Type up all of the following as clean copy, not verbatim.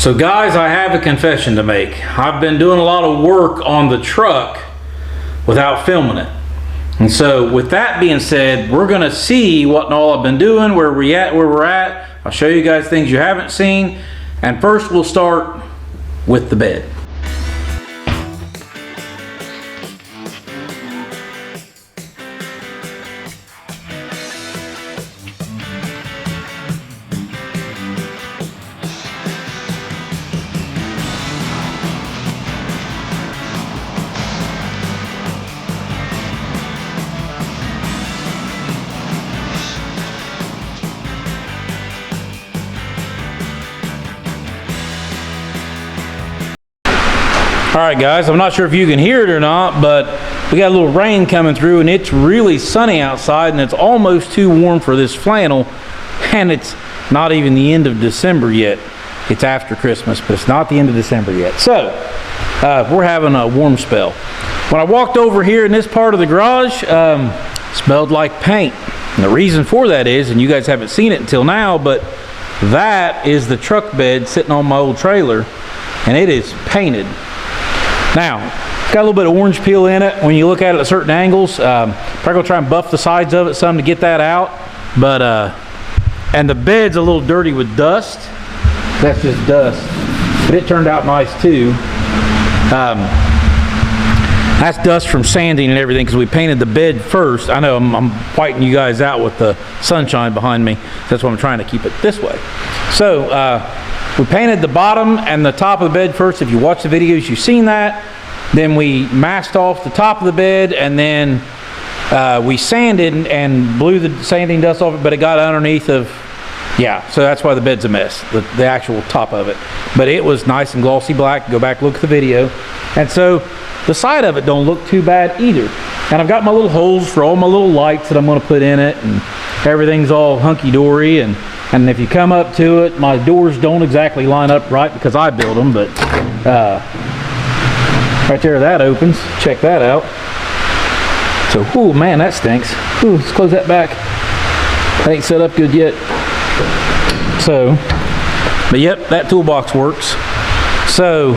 So guys, I have a confession to make. I've been doing a lot of work on the truck without filming it. And so with that being said, we're gonna see what and all I've been doing, where we're at. I'll show you guys things you haven't seen. And first we'll start with the bed. All right guys, I'm not sure if you can hear it or not, but we got a little rain coming through and it's really sunny outside and it's almost too warm for this flannel, and it's not even the end of December yet. It's after Christmas, but it's not the end of December yet. So we're having a warm spell. When I walked over here in this part of the garage, smelled like paint. And the reason for that is, and you guys haven't seen it until now, but that is the truck bed sitting on my old trailer and it is painted. Now, it's got a little bit of orange peel in it when you look at it at certain angles. Probably gonna try and buff the sides of it some to get that out. But, and the bed's a little dirty with dust. That's just dust. But it turned out nice too. That's dust from sanding and everything because we painted the bed first. I know I'm fighting you guys out with the sunshine behind me. That's why I'm trying to keep it this way. So, we painted the bottom and the top of the bed first. If you watch the videos, you've seen that. Then we masked off the top of the bed, and then we sanded and blew the sanding dust off it, but it got underneath of, yeah, so that's why the bed's a mess, the actual top of it. But it was nice and glossy black. Go back, look at the video. And so the side of it don't look too bad either. And I've got my little holes for all my little lights that I'm gonna put in it, and everything's all hunky-dory. And if you come up to it, my doors don't exactly line up right because I built them, but right there that opens. Check that out. So, oh man, that stinks. Ooh, let's close that back. That ain't set up good yet. So, but yep, that toolbox works. So,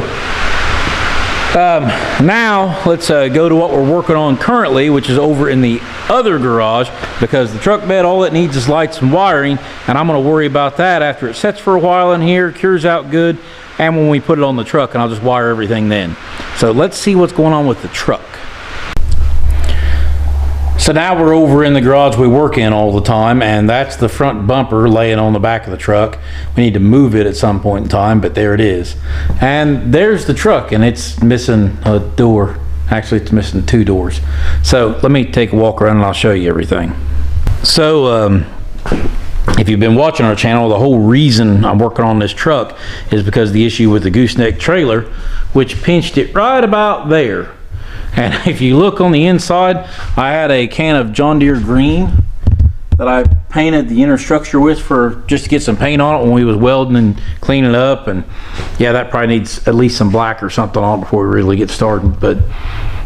now let's go to what we're working on currently, which is over in the other garage, because the truck bed, all it needs is lights and wiring, and I'm going to worry about that after it sets for a while in here, cures out good, and when we put it on the truck, and I'll just wire everything then. So let's see what's going on with the truck. So now we're over in the garage we work in all the time, and that's the front bumper laying on the back of the truck. We need to move it at some point in time, but there it is. And there's the truck, and it's missing a door. Actually, it's missing 2 doors. So let me take a walk around and I'll show you everything. So if you've been watching our channel, the whole reason I'm working on this truck is because the issue with the gooseneck trailer, which pinched it right about there. And if you look on the inside, I had a can of John Deere green that I painted the inner structure with for just to get some paint on it when we was welding and cleaning it up. And yeah, that probably needs at least some black or something on it before we really get started, but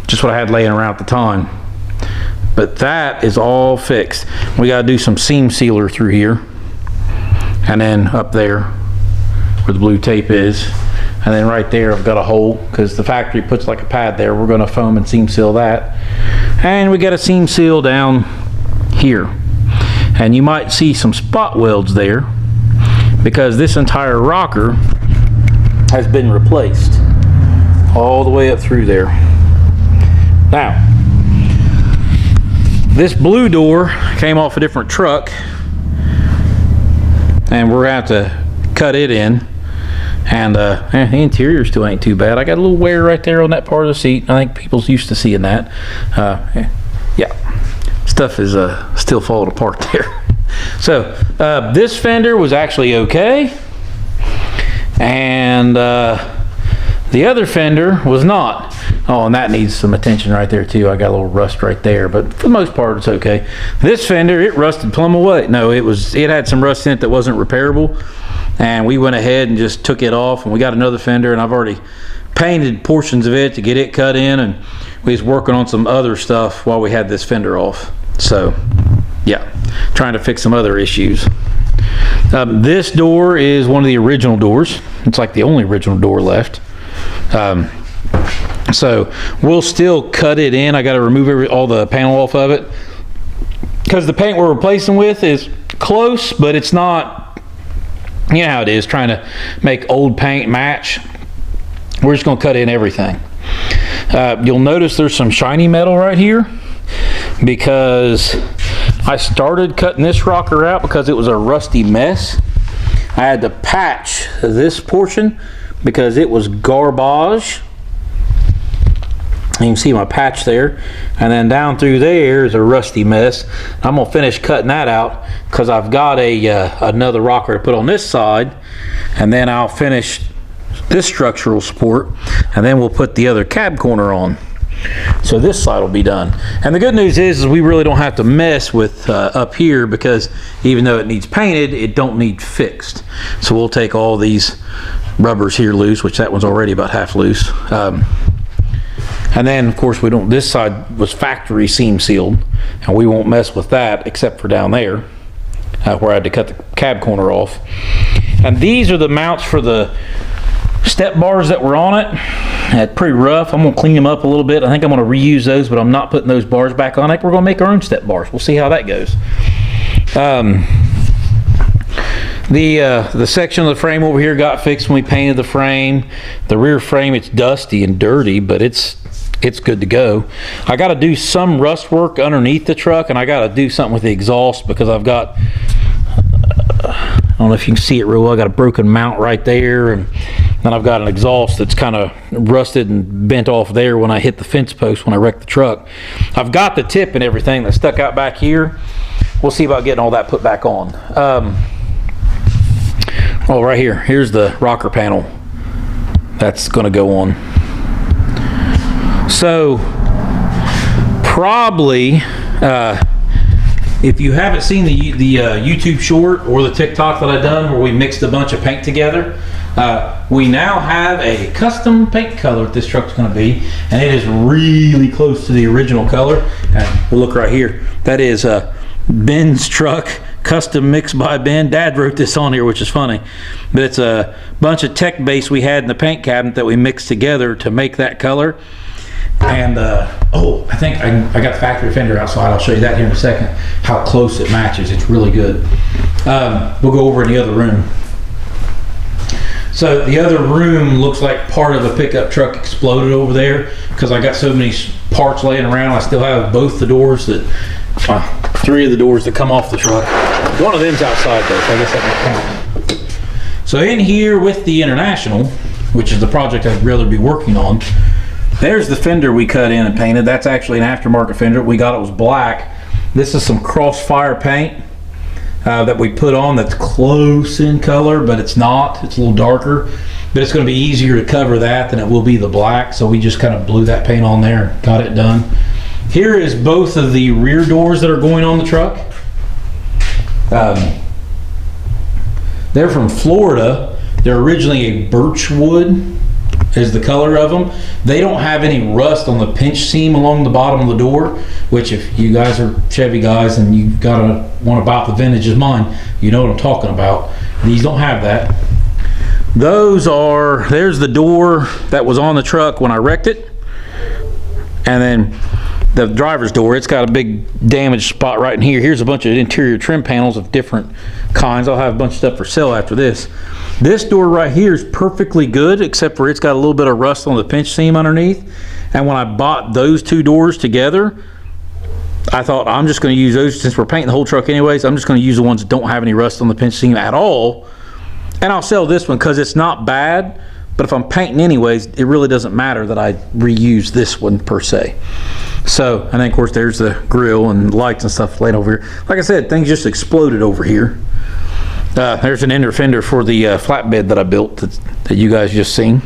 just what I had laying around at the time. But that is all fixed. We got to do some seam sealer through here, and then up there where the blue tape is, and then right there I've got a hole because the factory puts like a pad there. We're going to foam and seam seal that, and we got a seam seal down here, and you might see some spot welds there because this entire rocker has been replaced all the way up through there. Now, this blue door came off a different truck, and we're going to have to cut it in. And the interior still ain't too bad. I got a little wear right there on that part of the seat. I think people's used to seeing that. Yeah, stuff is still falling apart there. So this fender was actually okay, and the other fender was not. Oh, and that needs some attention right there too. I got a little rust right there, but for the most part it's okay. This fender, it rusted plumb away. No, it had some rust in it that wasn't repairable, and we went ahead and just took it off, and we got another fender, and I've already painted portions of it to get it cut in, and we was working on some other stuff while we had this fender off. So yeah, trying to fix some other issues. This door is one of the original doors. It's like the only original door left. So we'll still cut it in. I got to remove all the panel off of it because the paint we're replacing with is close, but it's not, you know how it is, trying to make old paint match. We're just going to cut in everything. You'll notice there's some shiny metal right here because I started cutting this rocker out because it was a rusty mess. I had to patch this portion because it was garbage. You can see my patch there, and then down through there is a rusty mess. I'm gonna finish cutting that out because I've got another rocker to put on this side, and then I'll finish this structural support, and then we'll put the other cab corner on. So this side will be done. And the good news is we really don't have to mess with up here because even though it needs painted, it don't need fixed. So we'll take all these rubbers here loose, which that one's already about half loose. And then of course this side was factory seam sealed, and we won't mess with that except for down there where I had to cut the cab corner off. And these are the mounts for the step bars that were on it. It's pretty rough. I'm gonna clean them up a little bit. I think I'm gonna reuse those, but I'm not putting those bars back on it. We're gonna make our own step bars. We'll see how that goes. The section of the frame over here got fixed when we painted the frame. The rear frame, it's dusty and dirty, but it's good to go. I got to do some rust work underneath the truck, and I got to do something with the exhaust because I've got, I don't know if you can see it real well, I got a broken mount right there, and then I've got an exhaust that's kind of rusted and bent off there when I hit the fence post when I wrecked the truck. I've got the tip and everything that stuck out back here. We'll see about getting all that put back on. Oh, right here. Here's the rocker panel that's going to go on. So, probably, if you haven't seen the YouTube short or the TikTok that I've done where we mixed a bunch of paint together, we now have a custom paint color that this truck's going to be, and it is really close to the original color. And we'll look right here. That is Ben's truck, custom mixed by Ben. Dad wrote this on here, which is funny, but it's a bunch of tech base we had in the paint cabinet that we mixed together to make that color. And oh, I think I got the factory fender outside. I'll show you that here in a second, how close it matches. It's really good. We'll go over in the other room. So the other room looks like part of a pickup truck exploded over there because I got so many parts laying around. I still have both the doors that, three of the doors that come off the truck. One of them's outside though, so I guess that might count. So in here with the International, which is the project I'd rather be working on, there's the fender we cut in and painted. That's actually an aftermarket fender. We got it was black. This is some Crossfire paint that we put on that's close in color, but it's not. It's a little darker, but it's going to be easier to cover that than it will be the black. So we just kind of blew that paint on there and got it done. Here is both of the rear doors that are going on the truck. They're from Florida. They're originally a birch wood is the color of them. They don't have any rust on the pinch seam along the bottom of the door, which if you guys are Chevy guys and you gotta want about the vintage as mine, you know what I'm talking about. These don't have that. There's the door that was on the truck when I wrecked it, and then the driver's door, it's got a big damage spot right in here. Here's a bunch of interior trim panels of different kinds. I'll have a bunch of stuff for sale after this. This door right here is perfectly good, except for it's got a little bit of rust on the pinch seam underneath. And when I bought those two doors together, I thought I'm just going to use those since we're painting the whole truck anyways. I'm just going to use the ones that don't have any rust on the pinch seam at all. And I'll sell this one because it's not bad, but if I'm painting anyways, it really doesn't matter that I reuse this one per se. So, and then of course there's the grill and lights and stuff laying over here. Like I said, things just exploded over here. There's an inner fender for the flatbed that I built that you guys just seen.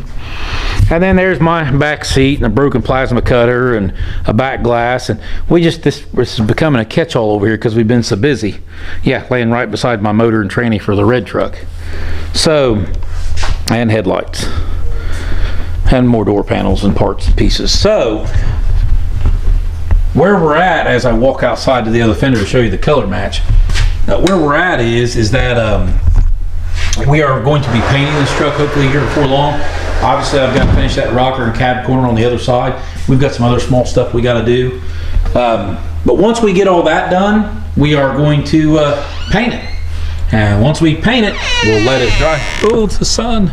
And then there's my back seat and a broken plasma cutter and a back glass. And this is becoming a catch-all over here because we've been so busy. Yeah, laying right beside my motor and tranny for the red truck. So, and headlights. And more door panels and parts and pieces. So, where we're at as I walk outside to the other fender to show you the color match. Where we're at is that we are going to be painting this truck hopefully here before long. Obviously, I've got to finish that rocker and cab corner on the other side. We've got some other small stuff we got to do. But once we get all that done, we are going to paint it. And once we paint it, we'll let it dry. Oh, it's the sun.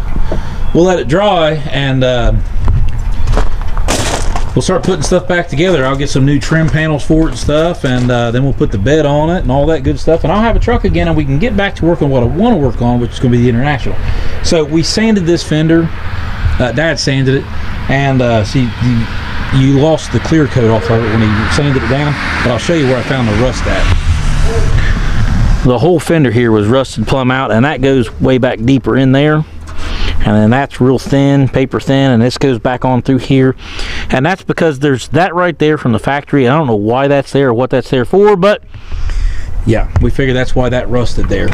We'll let it dry, and we'll start putting stuff back together. I'll get some new trim panels for it and stuff, and then we'll put the bed on it and all that good stuff. And I'll have a truck again, and we can get back to work on what I want to work on, which is going to be the International. So we sanded this fender. Dad sanded it, and see, you lost the clear coat off of it when he sanded it down, but I'll show you where I found the rust at. The whole fender here was rusted plumb out, and that goes way back deeper in there. And then that's real thin, paper thin, and this goes back on through here. And that's because there's that right there from the factory. I don't know why that's there or what that's there for, but yeah, we figured that's why that rusted there.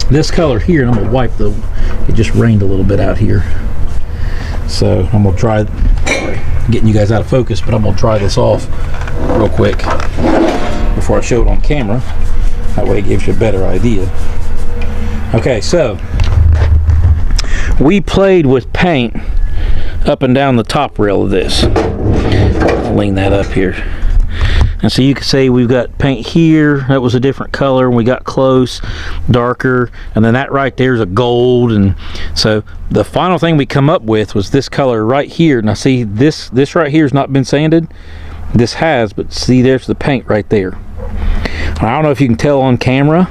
This color here, and I'm gonna wipe it just rained a little bit out here. So I'm gonna try, sorry, getting you guys out of focus, but I'm gonna dry this off real quick before I show it on camera. That way it gives you a better idea. Okay, so we played with paint up and down the top rail of this. I'll lean that up here. And so you can see we've got paint here that was a different color, and we got close, darker, and then that right there is a gold. And so the final thing we come up with was this color right here. Now see, this right here has not been sanded. This has, but see, there's the paint right there. I don't know if you can tell on camera.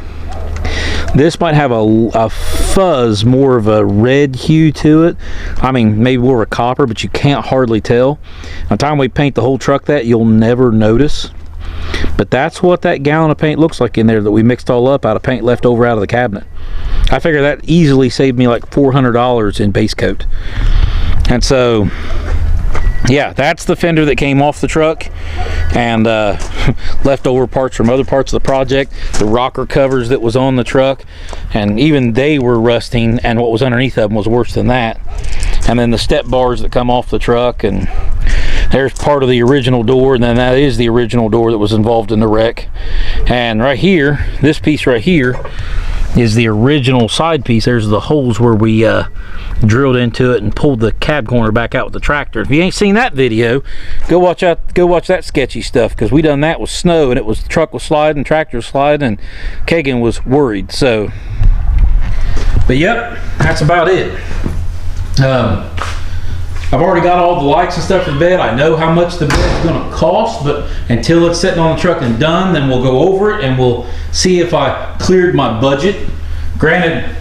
This might have a fuzz, more of a red hue to it. I mean, maybe more of a copper, but you can't hardly tell. By the time we paint the whole truck that, you'll never notice. But that's what that gallon of paint looks like in there that we mixed all up out of paint left over out of the cabinet. I figure that easily saved me like $400 in base coat. And so, yeah, that's the fender that came off the truck, and leftover parts from other parts of the project. The rocker covers that was on the truck, and even they were rusting, and what was underneath of them was worse than that. And then the step bars that come off the truck, and there's part of the original door, and then that is the original door that was involved in the wreck. And right here, this piece right here is the original side piece. There's the holes where we drilled into it and pulled the cab corner back out with the tractor. If you ain't seen that video, go watch that sketchy stuff, because we done that with snow, and the truck was sliding, tractor was sliding, and Kagan was worried. So, but yep, that's about it. I've already got all the lights and stuff for the bed. I know how much the bed's going to cost, but until it's sitting on the truck and done, then we'll go over it and we'll see if I cleared my budget. Granted,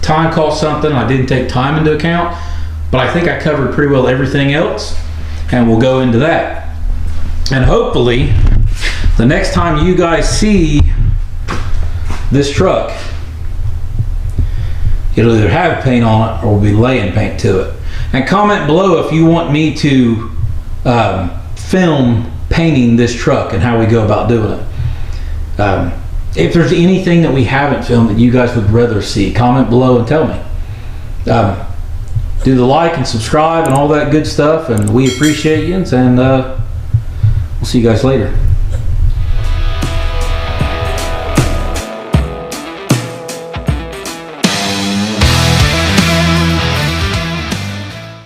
time costs something. I didn't take time into account, but I think I covered pretty well everything else, and we'll go into that. And hopefully, the next time you guys see this truck, it'll either have paint on it or we'll be laying paint to it. And comment below if you want me to film painting this truck and how we go about doing it. If there's anything that we haven't filmed that you guys would rather see, comment below and tell me. Do the like and subscribe and all that good stuff, and we appreciate you, and we'll see you guys later.